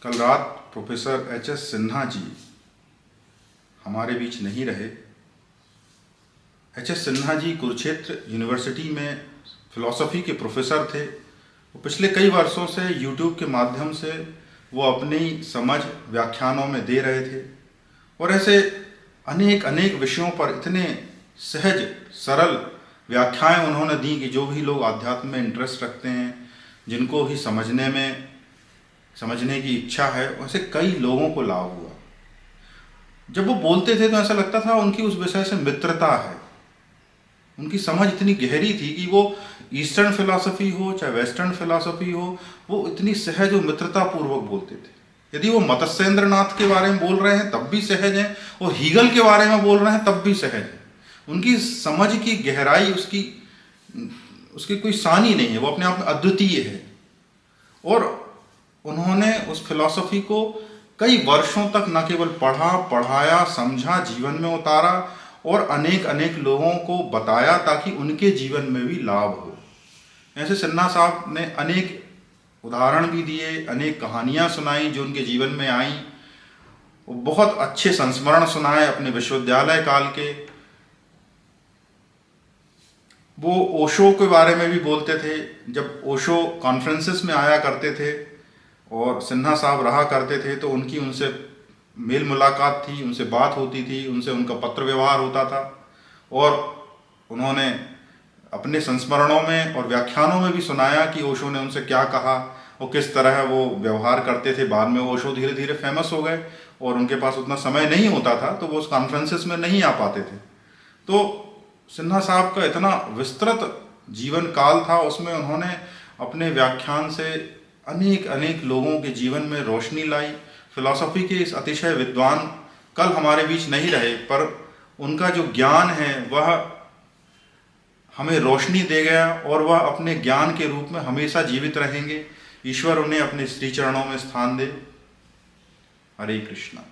कल रात professor HS. Sinha ji हमारे बीच नहीं रहे। एच.एस. सिन्हा जी कुरुक्षेत्र यूनिवर्सिटी में फ़िलॉसफ़ी के प्रोफेसर थे। वो पिछले कई वर्षों से यूट्यूब के माध्यम से वो अपनी समझ व्याख्यानों में दे रहे थे और ऐसे अनेक अनेक विषयों पर इतने सहज सरल व्याख्याएं उन्होंने दी कि जो भी लोग अध्यात्म में इंटरेस्ट रखते हैं, जिनको भी समझने की इच्छा है, वैसे कई लोगों को लाभ हुआ। जब वो बोलते थे तो ऐसा लगता था उनकी उस विषय से मित्रता है। उनकी समझ इतनी गहरी थी कि वो ईस्टर्न फिलॉसफी हो चाहे वेस्टर्न फिलॉसफी हो, वो इतनी सहज और मित्रता पूर्वक बोलते थे। यदि वो मत्स्येंद्र नाथ के बारे में बोल रहे हैं तब भी सहज हैं, और हीगल के बारे में बोल रहे हैं तब भी सहज हैं। उनकी समझ की गहराई, उसकी कोई सानी नहीं है, वो अपने आप में अद्वितीय है। और उन्होंने उस फिलॉसफी को कई वर्षों तक न केवल पढ़ा, पढ़ाया, समझा, जीवन में उतारा और अनेक अनेक लोगों को बताया ताकि उनके जीवन में भी लाभ हो। ऐसे सिन्हा साहब ने अनेक उदाहरण भी दिए, अनेक कहानियाँ सुनाई जो उनके जीवन में आई। वो बहुत अच्छे संस्मरण सुनाए अपने विश्वविद्यालय काल के। वो ओशो के बारे में भी बोलते थे। जब ओशो कॉन्फ्रेंसेस में आया करते थे और सिन्हा साहब रहा करते थे तो उनसे मेल मुलाकात थी, उनसे बात होती थी, उनसे उनका पत्र व्यवहार होता था। और उन्होंने अपने संस्मरणों में और व्याख्यानों में भी सुनाया कि ओशो ने उनसे क्या कहा और किस तरह वो व्यवहार करते थे। बाद में ओशो धीरे धीरे फेमस हो गए और उनके पास उतना समय नहीं होता था तो वो उस कॉन्फ्रेंसेस में नहीं आ पाते थे। तो सिन्हा साहब का इतना विस्तृत जीवन काल था, उसमें उन्होंने अपने व्याख्यान से अनेक अनेक लोगों के जीवन में रोशनी लाई। फिलॉसफी के इस अतिशय विद्वान कल हमारे बीच नहीं रहे, पर उनका जो ज्ञान है वह हमें रोशनी दे गया और वह अपने ज्ञान के रूप में हमेशा जीवित रहेंगे। ईश्वर उन्हें अपने श्री चरणों में स्थान दे। हरे कृष्णा।